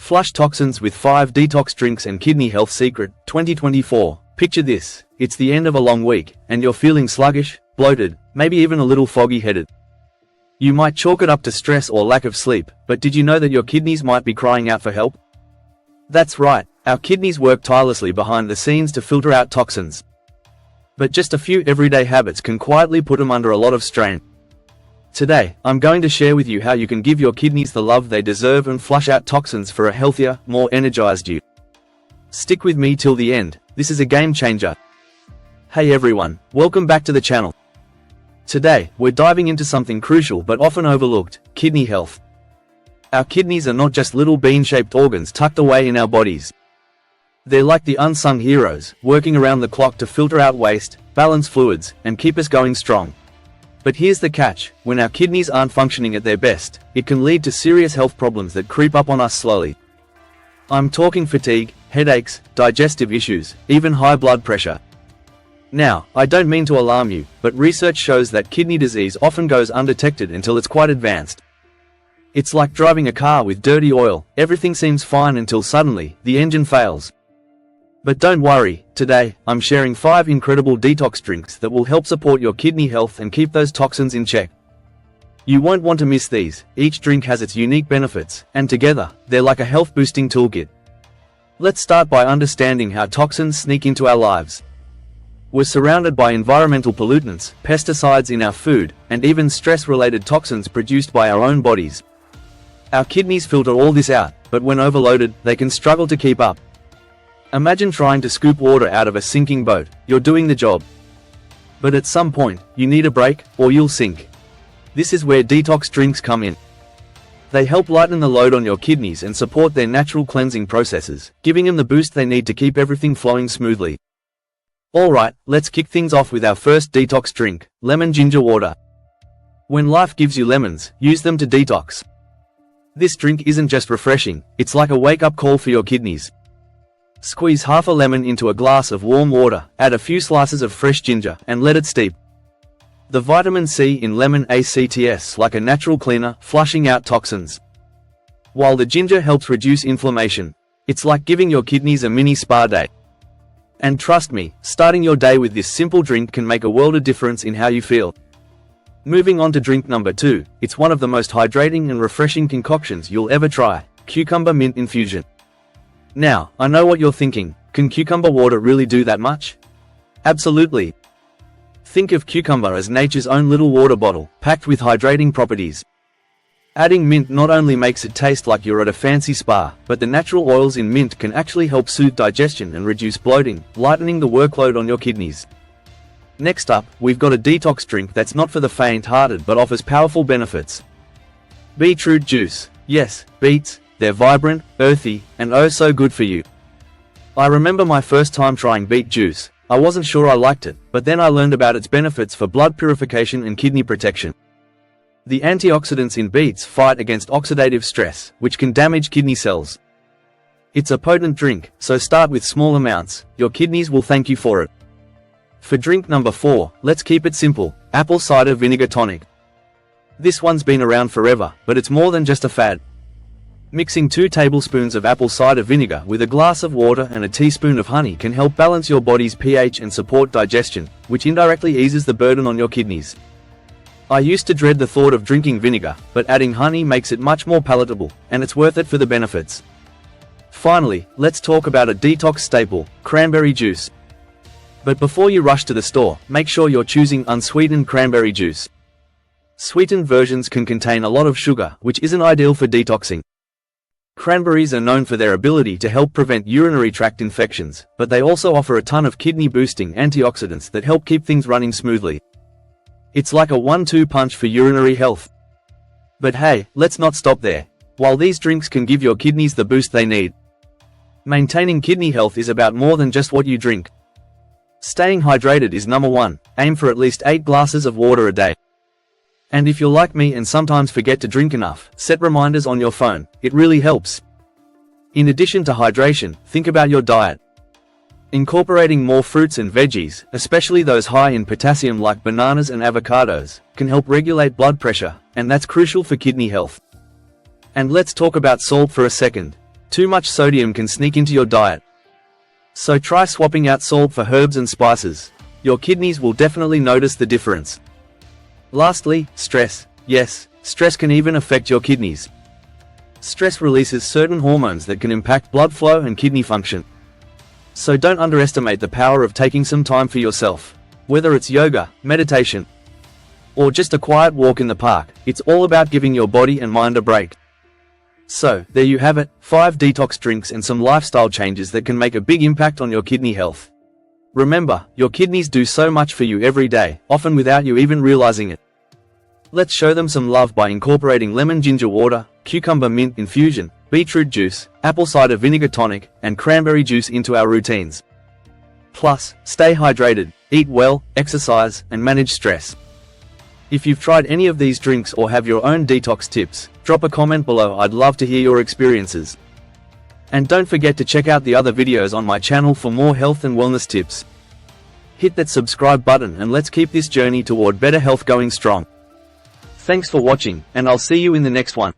Flush toxins with 5 detox drinks and kidney health secret, 2024. Picture this, it's the end of a long week, and you're feeling sluggish, bloated, maybe even a little foggy-headed. You might chalk it up to stress or lack of sleep, but did you know that your kidneys might be crying out for help? That's right, our kidneys work tirelessly behind the scenes to filter out toxins. But just a few everyday habits can quietly put them under a lot of strain. Today, I'm going to share with you how you can give your kidneys the love they deserve and flush out toxins for a healthier, more energized you. Stick with me till the end, this is a game changer. Hey everyone, welcome back to the channel. Today, we're diving into something crucial but often overlooked, kidney health. Our kidneys are not just little bean-shaped organs tucked away in our bodies. They're like the unsung heroes, working around the clock to filter out waste, balance fluids, and keep us going strong. But here's the catch, when our kidneys aren't functioning at their best, it can lead to serious health problems that creep up on us slowly. I'm talking fatigue, headaches, digestive issues, even high blood pressure. Now, I don't mean to alarm you, but research shows that kidney disease often goes undetected until it's quite advanced. It's like driving a car with dirty oil, everything seems fine until suddenly, the engine fails. But don't worry, today, I'm sharing 5 incredible detox drinks that will help support your kidney health and keep those toxins in check. You won't want to miss these, each drink has its unique benefits, and together, they're like a health-boosting toolkit. Let's start by understanding how toxins sneak into our lives. We're surrounded by environmental pollutants, pesticides in our food, and even stress-related toxins produced by our own bodies. Our kidneys filter all this out, but when overloaded, they can struggle to keep up. Imagine trying to scoop water out of a sinking boat, you're doing the job. But at some point, you need a break, or you'll sink. This is where detox drinks come in. They help lighten the load on your kidneys and support their natural cleansing processes, giving them the boost they need to keep everything flowing smoothly. Alright, let's kick things off with our first detox drink, lemon ginger water. When life gives you lemons, use them to detox. This drink isn't just refreshing, it's like a wake-up call for your kidneys. Squeeze half a lemon into a glass of warm water, add a few slices of fresh ginger, and let it steep. The vitamin C in lemon acts like a natural cleaner, flushing out toxins. While the ginger helps reduce inflammation, it's like giving your kidneys a mini spa day. And trust me, starting your day with this simple drink can make a world of difference in how you feel. Moving on to drink number 2, it's one of the most hydrating and refreshing concoctions you'll ever try, cucumber mint infusion. Now, I know what you're thinking, can cucumber water really do that much? Absolutely. Think of cucumber as nature's own little water bottle, packed with hydrating properties. Adding mint not only makes it taste like you're at a fancy spa, but the natural oils in mint can actually help soothe digestion and reduce bloating, lightening the workload on your kidneys. Next up, we've got a detox drink that's not for the faint-hearted but offers powerful benefits. Beetroot juice. Yes, beets. They're vibrant, earthy, and oh so good for you. I remember my first time trying beet juice. I wasn't sure I liked it, but then I learned about its benefits for blood purification and kidney protection. The antioxidants in beets fight against oxidative stress, which can damage kidney cells. It's a potent drink, so start with small amounts, your kidneys will thank you for it. For drink number 4, let's keep it simple, apple cider vinegar tonic. This one's been around forever, but it's more than just a fad. Mixing 2 tablespoons of apple cider vinegar with a glass of water and a teaspoon of honey can help balance your body's pH and support digestion, which indirectly eases the burden on your kidneys. I used to dread the thought of drinking vinegar, but adding honey makes it much more palatable, and it's worth it for the benefits. Finally, let's talk about a detox staple, cranberry juice. But before you rush to the store, make sure you're choosing unsweetened cranberry juice. Sweetened versions can contain a lot of sugar, which isn't ideal for detoxing. Cranberries are known for their ability to help prevent urinary tract infections, but they also offer a ton of kidney-boosting antioxidants that help keep things running smoothly. It's like a 1-2 punch for urinary health. But hey, let's not stop there. While these drinks can give your kidneys the boost they need, maintaining kidney health is about more than just what you drink. Staying hydrated is number 1, aim for at least 8 glasses of water a day. And if you're like me and sometimes forget to drink enough, set reminders on your phone, it really helps. In addition to hydration, think about your diet. Incorporating more fruits and veggies, especially those high in potassium like bananas and avocados, can help regulate blood pressure, and that's crucial for kidney health. And let's talk about salt for a second. Too much sodium can sneak into your diet. So try swapping out salt for herbs and spices. Your kidneys will definitely notice the difference. Lastly, stress. Yes, stress can even affect your kidneys. Stress releases certain hormones that can impact blood flow and kidney function. So don't underestimate the power of taking some time for yourself. Whether it's yoga, meditation, or just a quiet walk in the park, it's all about giving your body and mind a break. So, there you have it, 5 detox drinks and some lifestyle changes that can make a big impact on your kidney health. Remember, your kidneys do so much for you every day, often without you even realizing it. Let's show them some love by incorporating lemon ginger water, cucumber mint infusion, beetroot juice, apple cider vinegar tonic, and cranberry juice into our routines. Plus, stay hydrated, eat well, exercise, and manage stress. If you've tried any of these drinks or have your own detox tips, drop a comment below. I'd love to hear your experiences. And don't forget to check out the other videos on my channel for more health and wellness tips. Hit that subscribe button and let's keep this journey toward better health going strong. Thanks for watching, and I'll see you in the next one.